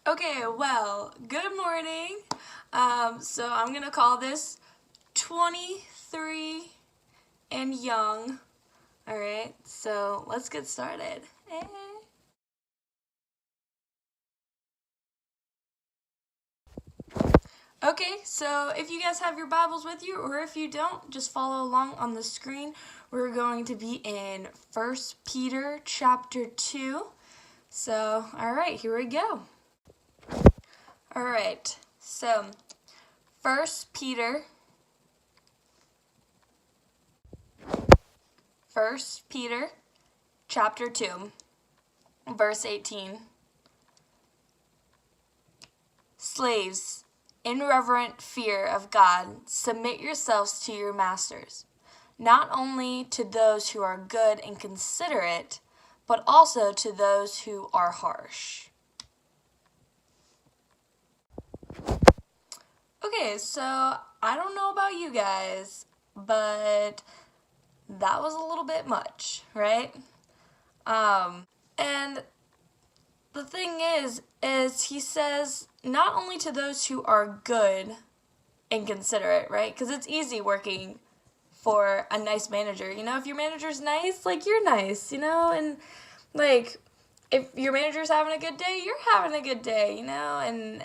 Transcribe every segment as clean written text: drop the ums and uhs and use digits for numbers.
Okay, well, good morning. So I'm gonna call this 23 and young. All right, so let's get started. Okay, so if you guys have your Bibles with you, or if you don't, just follow along on the screen. We're going to be in 1 Peter chapter 2. So, all right, here we go. All right, so 1 Peter 1 Peter chapter 2, verse 18. Slaves, in reverent fear of God, submit yourselves to your masters, not only to those who are good and considerate, but also to those who are harsh. Okay, so I don't know about you guys, but that was a little bit much, right? And the thing is he says not only to those who are good and considerate, right? Because it's easy working for a nice manager. You know, if your manager's nice, like you're nice, you know, and like if your manager's having a good day, you're having a good day, you know, and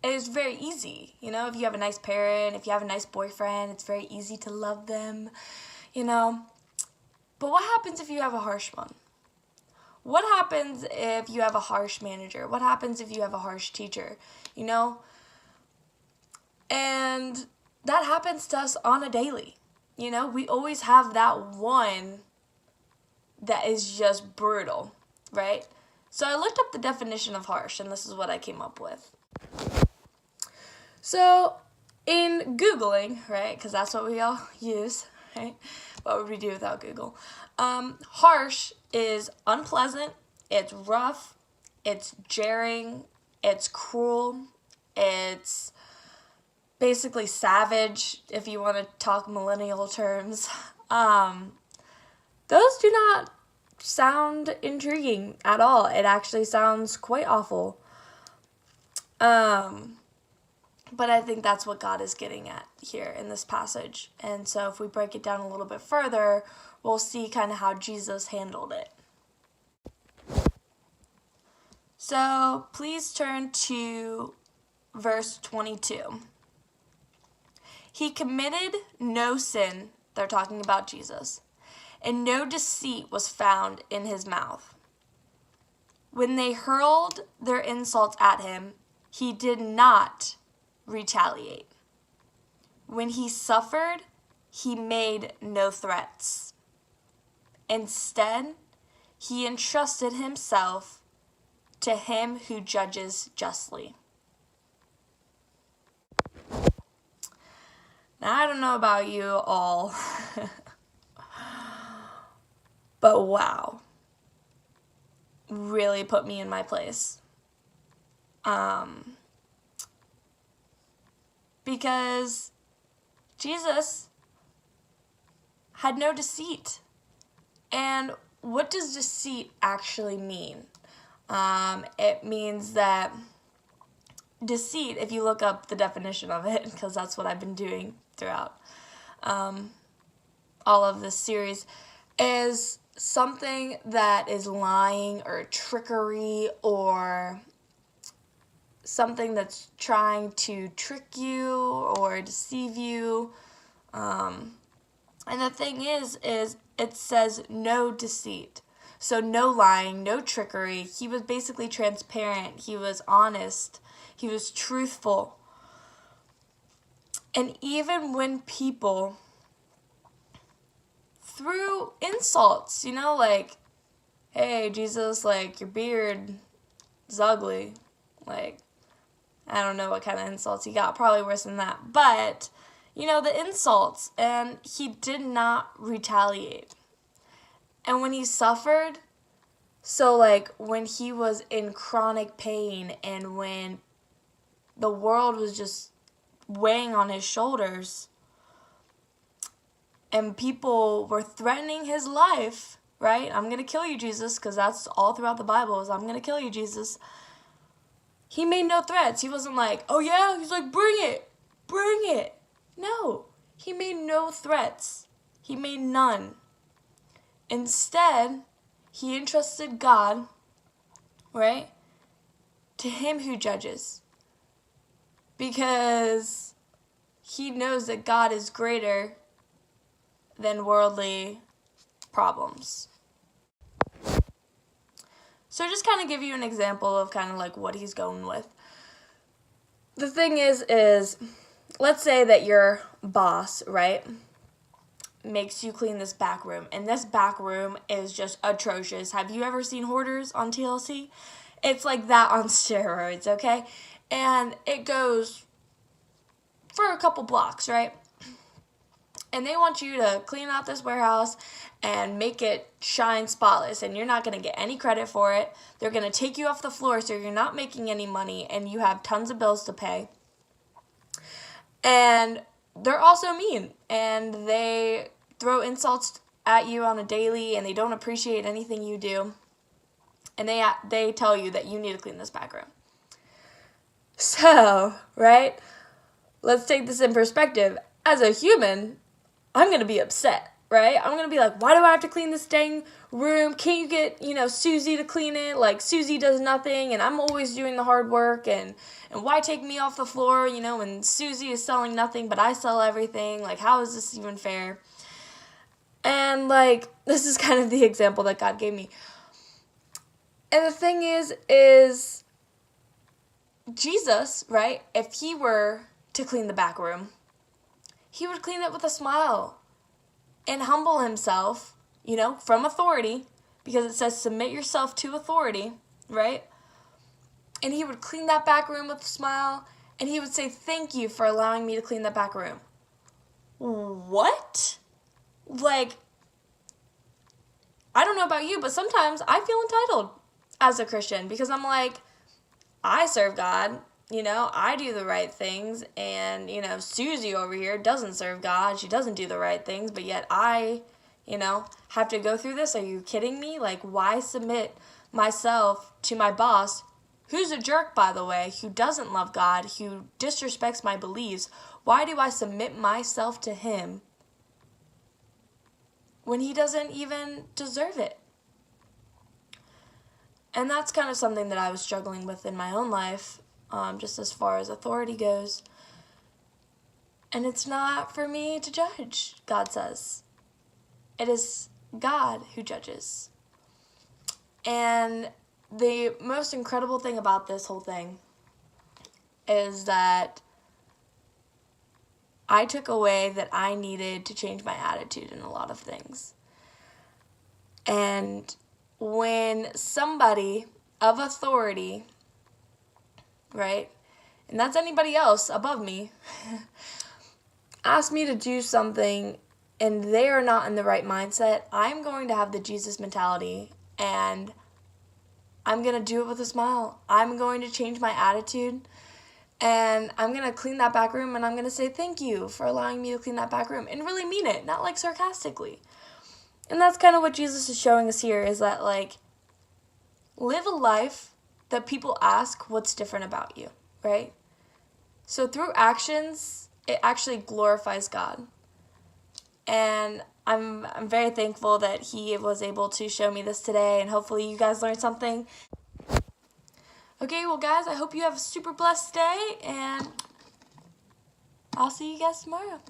it's very easy, you know, if you have a nice parent, if you have a nice boyfriend, it's very easy to love them, you know. But what happens if you have a harsh one? What happens if you have a harsh manager? What happens if you have a harsh teacher? You know? And that happens to us on a daily. You know, we always have that one that is just brutal, right? So I looked up the definition of harsh, and this is what I came up with. So in Googling, right, because that's what we all use, right? What would we do without Google? Harsh is unpleasant, it's rough, it's jarring, it's cruel, it's basically savage, if you want to talk millennial terms. Those do not sound intriguing at all. It actually sounds quite awful. But I think that's what God is getting at here in this passage. And so if we break it down a little bit further, we'll see kind of how Jesus handled it. So please turn to verse 22. He committed no sin, they're talking about Jesus, and no deceit was found in his mouth. When they hurled their insults at him, he did not retaliate. When he suffered, he made no threats. Instead, he entrusted himself to him who judges justly. Now, I don't know about you all, but wow, really put me in my place. Because Jesus had no deceit. And what does deceit actually mean? It means that deceit, if you look up the definition of it, because that's what I've been doing throughout all of this series, is something that is lying or trickery or something that's trying to trick you or deceive you. And the thing is it says no deceit. So no lying, no trickery. He was basically transparent. He was honest. He was truthful. And even when people threw insults, you know, like, hey, Jesus, like, your beard is ugly. Like, I don't know what kind of insults he got. Probably worse than that. But, you know, the insults. And he did not retaliate. And when he suffered, so, like, when he was in chronic pain and when the world was just weighing on his shoulders and people were threatening his life, right? I'm going to kill you, Jesus, because that's all throughout the Bible is I'm going to kill you, Jesus. He made no threats. He wasn't like, oh yeah? He's like, bring it. Bring it. No. He made no threats. He made none. Instead, he entrusted God, right, to him who judges. Because he knows that God is greater than worldly problems. So just kind of give you an example of kind of like what he's going with. The thing is let's say that your boss, right, makes you clean this back room, and this back room is just atrocious. Have you ever seen Hoarders on TLC? It's like that on steroids, okay? And it goes for a couple blocks, right? And they want you to clean out this warehouse and make it shine spotless, and you're not going to get any credit for it. They're going to take you off the floor so you're not making any money, and you have tons of bills to pay. And they're also mean, and they throw insults at you on a daily, and they don't appreciate anything you do. And they tell you that you need to clean this back room. So, right, let's take this in perspective. As a human, I'm going to be upset, right? I'm going to be like, why do I have to clean this dang room? Can't you get, Susie to clean it? Like, Susie does nothing, and I'm always doing the hard work, and why take me off the floor, when Susie is selling nothing, but I sell everything? Like, how is this even fair? And, this is kind of the example that God gave me. And the thing is Jesus, right, if he were to clean the back room, he would clean it with a smile and humble himself, from authority, because it says submit yourself to authority, right? And he would clean that back room with a smile, and he would say, thank you for allowing me to clean that back room. What? I don't know about you, but sometimes I feel entitled as a Christian, because I'm like, I serve God, I do the right things, and, Susie over here doesn't serve God, she doesn't do the right things, but yet I, have to go through this. Are you kidding me? Why submit myself to my boss, who's a jerk, by the way, who doesn't love God, who disrespects my beliefs? Why do I submit myself to him when he doesn't even deserve it? And that's kind of something that I was struggling with in my own life, just as far as authority goes. And it's not for me to judge, God says. It is God who judges. And the most incredible thing about this whole thing is that I took away that I needed to change my attitude in a lot of things. And when somebody of authority, right, and that's anybody else above me, asks me to do something and they are not in the right mindset, I'm going to have the Jesus mentality, and I'm going to do it with a smile. I'm going to change my attitude, and I'm going to clean that back room, and I'm going to say thank you for allowing me to clean that back room, and really mean it, not sarcastically. And that's kind of what Jesus is showing us here, is that live a life that people ask what's different about you, right? So through actions, it actually glorifies God. And I'm very thankful that he was able to show me this today, and hopefully you guys learned something. Okay, well guys, I hope you have a super blessed day, and I'll see you guys tomorrow.